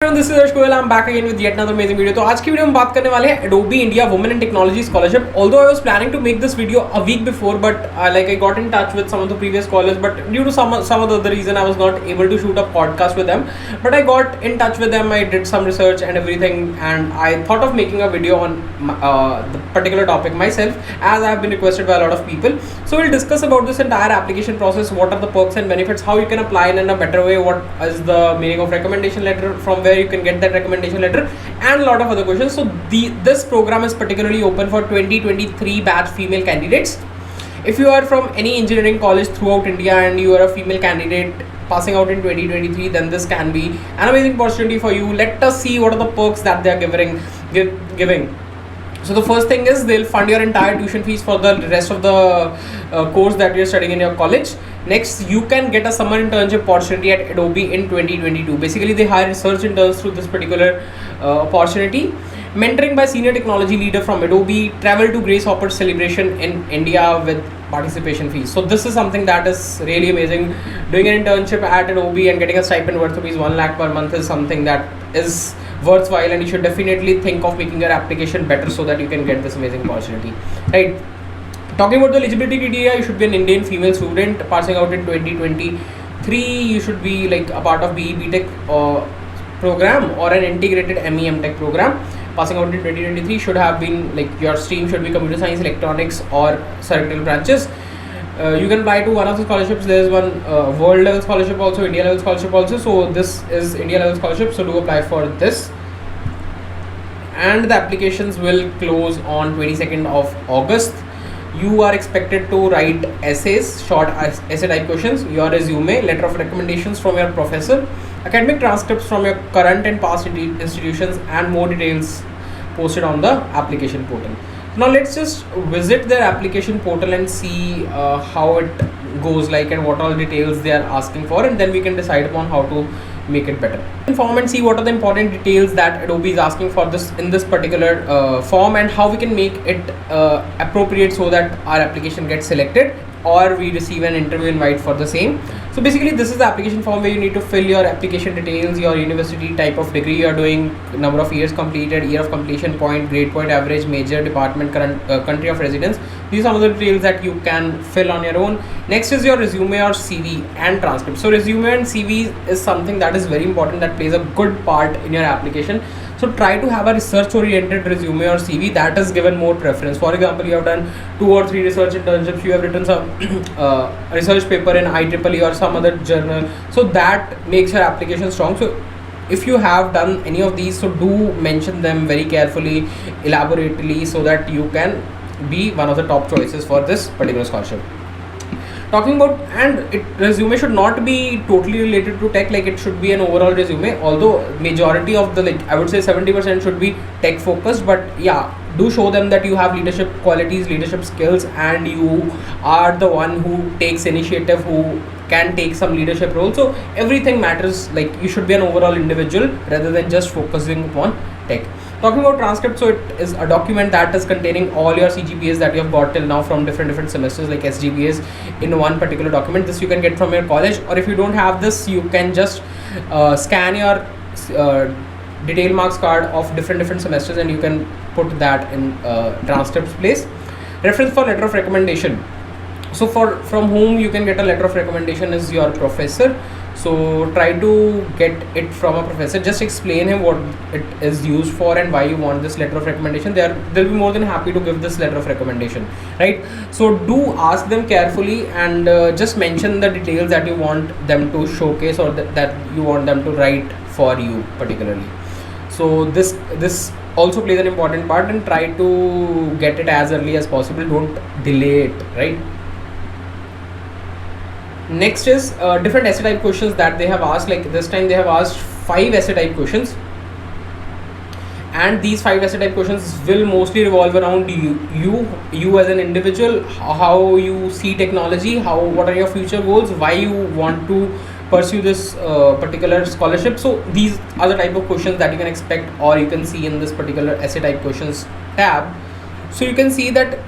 This is Harsh Goel. I'm back again with yet another amazing video. तो आज की video में बात करने वाले हैं Adobe India Women in Technology Scholarship. Although I was planning to make this video a week before, but I got in touch with some of the previous scholars, but due to some of the other reason, I was not able to shoot a podcast with them. But I got in touch with them. I did some research and everything, and I thought of making a video on the particular topic myself, as I have been requested by a lot of people. So we'll discuss about this entire application process. What are the perks and benefits? How you can apply in a better way? What is the meaning of recommendation letter? From where you can get that recommendation letter, and a lot of other questions. So this program is particularly open for 2023 batch female candidates. If you are from any engineering college throughout India and you are a female candidate passing out in 2023, then this can be an amazing opportunity for you. Let us see what are the perks that they are giving. So the first thing is they'll fund your entire tuition fees for the rest of the course that you're studying in your college. Next, you can get a summer internship opportunity at Adobe in 2022. Basically, they hire research interns through this particular opportunity. Mentoring by senior technology leader from Adobe. Travel to Grace Hopper celebration in India with participation fees. So this is something that is really amazing. Doing an internship at Adobe and getting a stipend worth rupees 1 lakh per month is something that is worthwhile, and you should definitely think of making your application better so that you can get this amazing opportunity, right? Talking about the eligibility criteria, you should be an Indian female student passing out in 2023. You should be like a part of BE BTech program or an integrated ME MTech program. Passing out in 2023 should have been like your stream should be computer science, electronics, or circuitry branches. You can apply to one of the scholarships. There is one world level scholarship also, India level scholarship also. So this is India level scholarship. So do apply for this. And the applications will close on 22nd of August. You are expected to write essays, short essay type questions, your resume, letter of recommendations from your professor, academic transcripts from your current and past institutions, and more details posted on the application portal. Now let's just visit their application portal and see how it goes like and what all details they are asking for, and then we can decide upon how to make it better. Inform and see what are the important details that Adobe is asking for this in this particular form, and how we can make it appropriate so that our application gets selected or we receive an interview invite for the same. So basically this is the application form where you need to fill your application details, your university, type of degree you are doing, number of years completed, year of completion point, grade point average, major, department, current country of residence. These are some of the details that you can fill on your own. Next is your resume or CV and transcript. So resume and CV is something that is very important, that plays a good part in your application. So try to have a research oriented resume or CV that is given more preference. For example, you have done 2 or 3 research internships, you have written some research paper in IEEE or some other journal, so that makes your application strong. So if you have done any of these, so do mention them very carefully, elaborately, so that you can be one of the top choices for this particular scholarship. Talking about, and resume should not be totally related to tech, like it should be an overall resume, although majority of the, like I would say 70% should be tech focused, but yeah, do show them that you have leadership qualities, leadership skills, and you are the one who takes initiative, who can take some leadership role. So everything matters, like you should be an overall individual rather than just focusing upon tech. Talking about transcript, so it is a document that is containing all your CGPAs that you have got till now from different semesters, like SGPAs, in one particular document. This you can get from your college, or if you don't have this, you can just scan your detail marks card of different semesters, and you can put that in transcripts place. Reference for letter of recommendation. So from whom you can get a letter of recommendation is your professor. So try to get it from a professor. Just explain him what it is used for and why you want this letter of recommendation. They'll be more than happy to give this letter of recommendation, right? So do ask them carefully, and just mention the details that you want them to showcase, or that you want them to write for you particularly. So this also plays an important part, and try to get it as early as possible. Don't delay it, right? Next is different essay type questions that they have asked. Like this time they have asked 5 essay type questions, and these 5 essay type questions will mostly revolve around you as an individual, how you see technology, what are your future goals, why you want to pursue this particular scholarship. So these are the type of questions that you can expect, or you can see in this particular essay type questions tab. So you can see that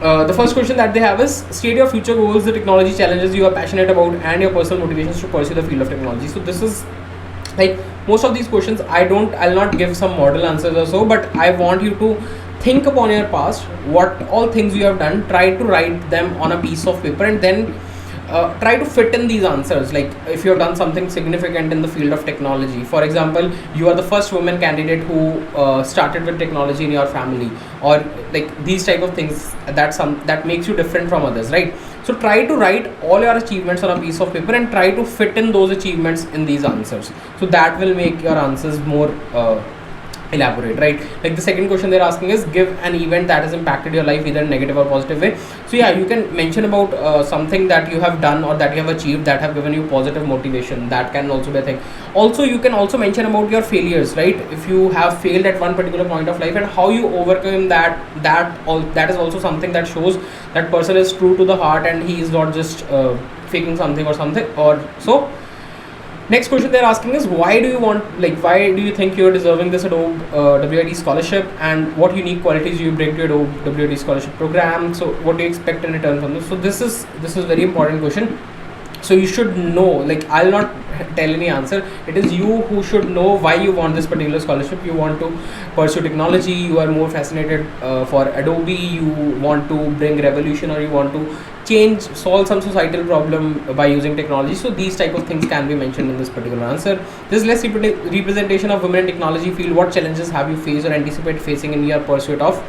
the first question that they have is, state your future goals, the technology challenges you are passionate about, and your personal motivations to pursue the field of technology. So this is like most of these questions I'll not give some model answers or so, but I want you to think upon your past, what all things you have done, try to write them on a piece of paper, and then try to fit in these answers. Like if you have done something significant in the field of technology, for example, you are the first woman candidate who started with technology in your family, or like these type of things, that makes you different from others, right? So try to write all your achievements on a piece of paper and try to fit in those achievements in these answers, so that will make your answers more elaborate, right? Like the second question they're asking is, give an event that has impacted your life either in negative or positive way. So yeah, you can mention about something that you have done or that you have achieved that have given you positive motivation. That can also be a thing. Also, you can also mention about your failures, right? If you have failed at one particular point of life and how you overcome that is also something that shows that person is true to the heart and he is not just faking something or something or so. Next question they're asking is, why do you think you're deserving this Adobe WIT scholarship, and what unique qualities do you bring to Adobe WIT scholarship program? So what do you expect in return from this? So this is very important question. So you should know, like I'll not tell any answer. It is you who should know why you want this particular scholarship. You want to pursue technology, you are more fascinated for Adobe, you want to bring revolution, or you want to solve some societal problem by using technology. So these type of things can be mentioned in this particular answer. There's less representation of women in technology field. What challenges have you faced or anticipate facing in your pursuit of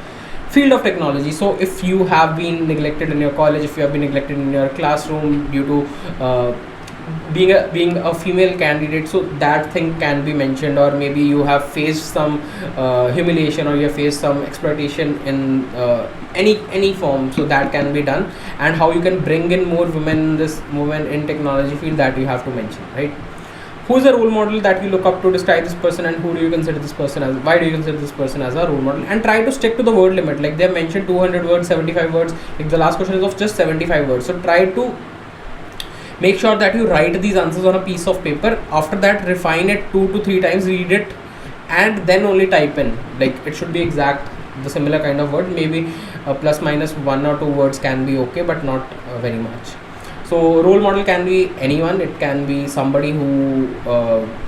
field of technology? So if you have been neglected in your college, if you have been neglected in your classroom due to being a female candidate, so that thing can be mentioned. Or maybe you have faced some humiliation, or you have faced some exploitation in any form, so that can be done. And how you can bring in more women in this movement in technology field, that you have to mention, right? Who is a role model that you look up to? Describe this person, and who do you consider this person as, why do you consider this person as a role model? And try to stick to the word limit. Like they have mentioned 200 words, 75 words. Like the last question is of just 75 words. So try to make sure that you write these answers on a piece of paper. After that, refine it 2 to 3 times, read it, and then only type in. Like it should be exact, the similar kind of word. Maybe plus minus 1 or 2 words can be okay, but not very much. So role model can be anyone. It can be somebody who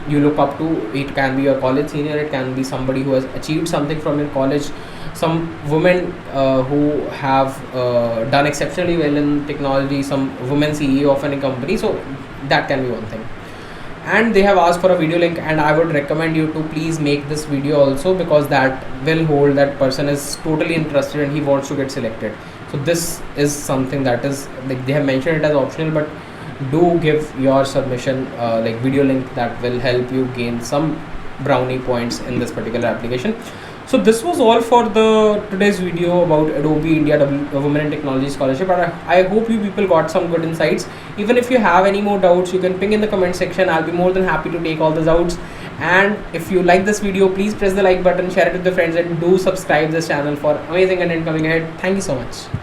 you look up to. It can be your college senior. It can be somebody who has achieved something from your college. Some women who have done exceptionally well in technology. Some women CEO of any company. So that can be one thing. And they have asked for a video link, and I would recommend you to please make this video also, because that will hold that person is totally interested and he wants to get selected. So this is something that is, like they have mentioned it as optional, but do give your submission like video link. That will help you gain some brownie points in this particular application. So this was all for the today's video about Adobe India Women in Technology Scholarship, and I hope you people got some good insights. Even if you have any more doubts, you can ping in the comment section. I'll be more than happy to take all the doubts. And if you like this video, please press the like button, share it with your friends, and do subscribe this channel for amazing content coming ahead. Thank you so much.